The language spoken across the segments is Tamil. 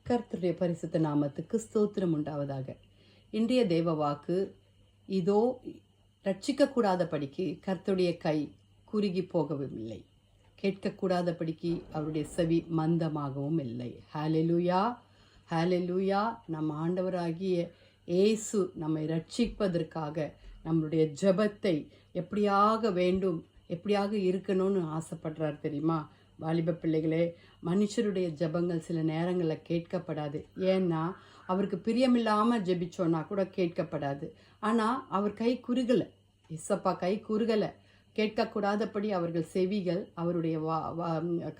கர்த்தருடைய பரிசுத்த நாமத்துக்கு ஸ்தோத்திரம் உண்டாவதாக. இன்றைய தேவ வாக்கு, இதோ ரட்சிக்கக்கூடாதபடிக்கு கர்த்தருடைய கை குறுகி போகவும் இல்லை, கேட்கக்கூடாதபடிக்கு அவருடைய செவி மந்தமாகவும் இல்லை. ஹalleluya, ஹalleluya. நம் ஆண்டவராகிய இயேசு நம்மை ரட்சிப்பதற்காக நம்மளுடைய ஜெபத்தை எப்படியாக இருக்கணும்னு ஆசைப்படுறார் தெரியுமா? வாலிப பிள்ளைகளே, மனுஷருடைய ஜெபங்கள் சில நேரங்களில் கேட்கப்படாது. ஏன்னா அவருக்கு பிரியமில்லாமல் ஜெபிச்சோன்னா கூட கேட்கப்படாது. ஆனால் அவர் கை குறுகலை, இசப்பா கை குறுகலை. கேட்கக்கூடாதபடி அவர்கள் செவிகள், அவருடைய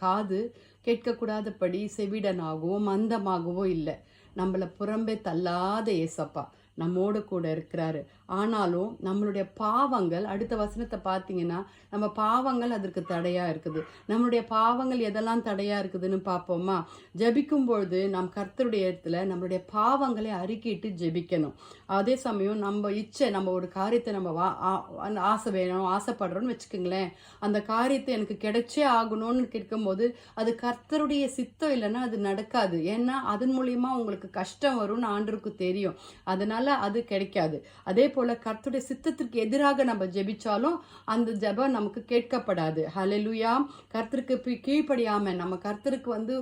காது கேட்கக்கூடாதபடி செவிடனாகவோ மந்தமாகவோ இல்லை. நம்மளை புறம்பே தள்ளாத ஏசப்பா நம்மோடு கூட இருக்கிறாரு. ஆனாலும் நம்மளுடைய பாவங்கள், அடுத்த வசனத்தை பார்த்தீங்கன்னா, நம்ம பாவங்கள் அதற்கு தடையாக இருக்குது. நம்மளுடைய பாவங்கள் எதெல்லாம் தடையாக இருக்குதுன்னு பார்ப்போமா? ஜெபிக்கும்பொழுது நாம் கர்த்தருடைய இடத்துல நம்மளுடைய பாவங்களை அறிக்கிட்டு ஜெபிக்கணும். அதே சமயம் நம்ம ஒரு காரியத்தை ஆசை வேணும், ஆசைப்படுறோன்னு வச்சுக்கோங்களேன். அந்த காரியத்தை எனக்கு கிடைச்சே ஆகணும்னு கேட்கும்போது அது கர்த்தருடைய சித்தம் இல்லைன்னா அது நடக்காது. ஏன்னா அதன் மூலியமா உங்களுக்கு கஷ்டம் வரும்னு ஆண்டவருக்கு தெரியும். அதனால அது கிடைக்காது. அதே போல கர்த்தருடைய சித்தத்திற்கு எதிராக நம்ம ஜெபிச்சாலும் அந்த ஜெபம் நமக்கு கேட்கப்படாது. ஹalleluya. கர்த்தருக்கு கீழ்ப்படியாம நம்ம கர்த்தருக்கு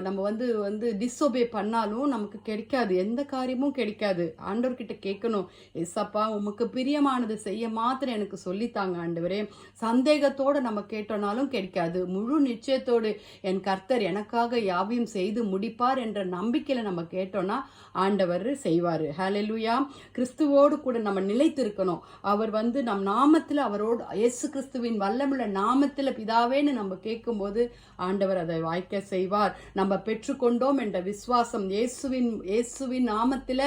நம்ம டிஸ்ஓபே பண்ணாலும் நமக்கு கிடைக்காது, எந்த காரியமும் கிடைக்காது. ஆண்டவர்கிட்ட கேட்கணும், ஏசப்பா உமக்கு பிரியமானது செய்ய மாத்திரம் எனக்கு சொல்லித்தாங்க ஆண்டவரே. சந்தேகத்தோடு நம்ம கேட்டோனாலும் கிடைக்காது. முழு நிச்சயத்தோடு என் கர்த்தர் எனக்காக யாவையும் செய்து முடிப்பார் என்ற நம்பிக்கையில நம்ம கேட்டோம்னா ஆண்டவர் செய்வார். ஹalleluya. கிறிஸ்துவோடு கூட நம்ம நிலைத்திருக்கணும். அவர் நம் நாமத்தில், அவரோடு இயேசு கிறிஸ்துவின் வல்லமுள்ள நாமத்தில் பிதாவேன்னு நம்ம கேட்கும்போது ஆண்டவர் அதை வாய்க்க செய்வார். நம்ம பெற்றுக்கொண்டோம் என்ற விசுவாசம், இயேசுவின் நாமத்தில்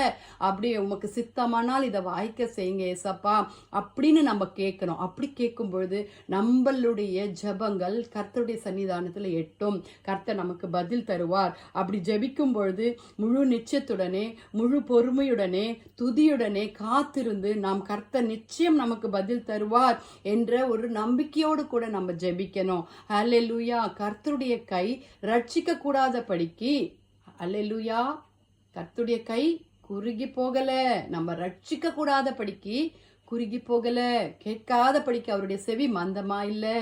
அப்படி உமக்கு சித்தமானால் இதை வாய்க்க செய்யுங்க ஏசப்பா அப்படின்னு நம்ம கேட்கணும். அப்படி கேட்கும் பொழுது நம்மளுடைய ஜெபங்கள் கர்த்தருடைய சன்னிதானத்தில் எட்டும். கர்த்தர் நமக்கு பதில் தருவார். அப்படி ஜெபிக்கும் பொழுது முழு நிச்சயத்துடனே, முழு பொறுமையுடனே, துதியுடனே காத்திருந்து நாம் கர்த்தர் நிச்சயம் நமக்கு பதில் தருவார் என்ற ஒரு நம்பிக்கையோடு கூட நம்ம ஜெபிக்கணும். ஹalleluya. கர்த்தருடைய கை ரட்சிக்க கூடாதபடிக்கு, ஹalleluya, கர்த்தருடைய கை குறுகி போகல. நம்ம ரட்சிக்க கூடாதபடிக்கு குறுகி போகல, கேட்காதபடிக்கு அவருடைய செவி மந்தமா இல்லை.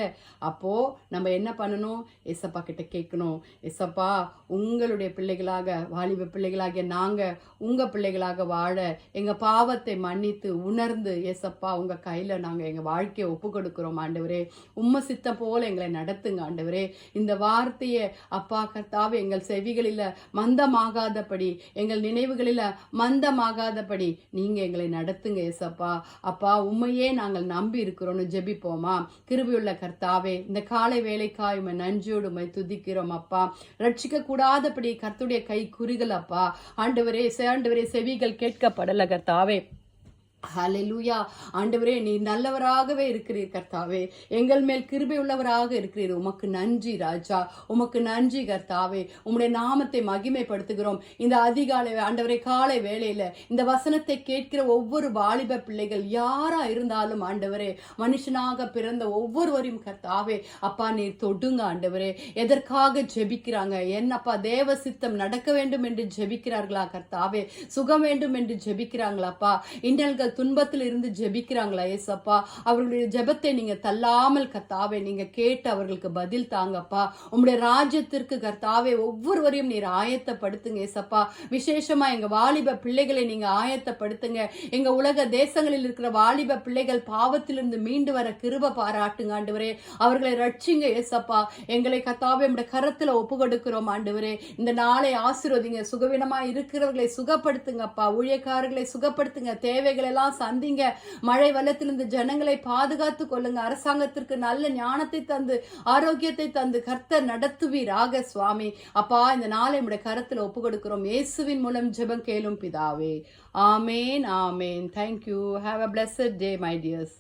அப்போ நம்ம என்ன பண்ணணும்? ஏசப்பா கிட்ட கேட்கணும், ஏசப்பா உங்களுடைய பிள்ளைகளாக, வாலிப பிள்ளைகளாகிய நாங்க உங்க பிள்ளைகளாக வாழ எங்க பாவத்தை மன்னித்து உணர்ந்து ஏசப்பா உங்க கையில நாங்க எங்க வாழ்க்கையை ஒப்பு கொடுக்கிறோம் ஆண்டவரே. உம்ம சித்தம் போல எங்களை நடத்துங்க ஆண்டவரே. இந்த வார்த்தையை அப்பா கர்த்தாவே எங்கள் செவிகளில மந்தமாகாதபடி, எங்கள் நினைவுகளில மந்தமாகாதபடி நீங்க எங்களை நடத்துங்க ஏசப்பா. அப்பா உண்மையே நாங்கள் நம்பி இருக்கிறோம்னு ஜெபிப்போமா? கிருபையுள்ள கர்த்தாவே, இந்த காலை வேலைக்காய் உம்மை நன்றியோடு உம்மை துதிக்கிறோம் அப்பா. ரட்சிக்க கூடாதபடி கர்த்தருடைய கை குறுகல் அப்பா. ஆண்டவரே செவிகள் கேட்கப்படல கர்த்தாவே. ஹalleluya. ஆண்டவரே நீர் நல்லவராகவே இருக்கிறீர் கர்த்தாவே. எங்கள் மேல் கிருபை உள்ளவராக இருக்கிறீர். உமக்கு நன்றி ராஜா, உமக்கு நன்றி கர்த்தாவே. உம்முடைய நாமத்தை மகிமைப்படுத்துகிறோம். இந்த அதிகாலை ஆண்டவரே, காலை வேளையில இந்த வசனத்தை கேட்கிற ஒவ்வொரு வாலிப பிள்ளைகள் யாரா இருந்தாலும் ஆண்டவரே, மனுஷனாக பிறந்த ஒவ்வொருவரையும் கர்த்தாவே அப்பா நீர் தொடுங்க ஆண்டவரே. எதற்காக ஜெபிக்கிறாங்க? என்னப்பா தேவ சித்தம் நடக்க வேண்டும் என்று ஜெபிக்கிறார்களா கர்த்தாவே? சுகம் வேண்டும் என்று ஜெபிக்கிறாங்களாப்பா? இன்னல்கள் துன்பத்தில் இருந்து ஜெபிக்கிறாங்களா ஏசப்பா? அவர்களுடைய ஜெபத்தை நீங்க தள்ளாமல் கர்த்தாவே நீங்க கேட்டு அவர்களுக்கு பதில் தாங்கப்பா. உங்களுடைய ராஜ்யத்திற்கு கர்த்தாவே ஒவ்வொருவரையும் நீர் ஆயத்தப்படுத்துங்க ஏசப்பா. விசேஷமா எங்க வாலிப பிள்ளைகளை நீங்க ஆயத்தப்படுத்துங்க. எங்க உலக தேசங்களில் இருக்கிற வாலிப பிள்ளைகள் பாவத்திலிருந்து மீண்டு வர கிருபை பாராட்டுங்க ஆண்டவரே. அவர்களை ரட்சிங்க ஏசப்பா. எங்களை கர்த்தாவே உம்முடைய கரத்துல ஒப்பு கொடுக்கிறோம் ஆண்டவரே. இந்த நாளை ஆசீர்வதிங்க. சுகவீனமா இருக்கிறவர்களை சுகப்படுத்துங்கப்பா. ஊழியக்காரர்களை சுகப்படுத்துங்க. தேவைகள் எல்லாம் சந்திங்க. மழை வெள்ளத்திலிருந்து ஜனங்களை பாதுகாத்து கொள்ளுங்க. அரசாங்கத்திற்கு நல்ல ஞானத்தை தந்து ஆரோக்கியத்தை தந்து கர்த்தர் நடத்துவீராக சுவாமி. அப்பா இந்த நாளை உம்முடைய கரத்துல ஒப்பு கொடுக்கிறோம். இயேசுவின் மூலம் ஜெபம் கேளும் பிதாவே. ஆமேன், ஆமேன். Thank you. Have a blessed day, my dears.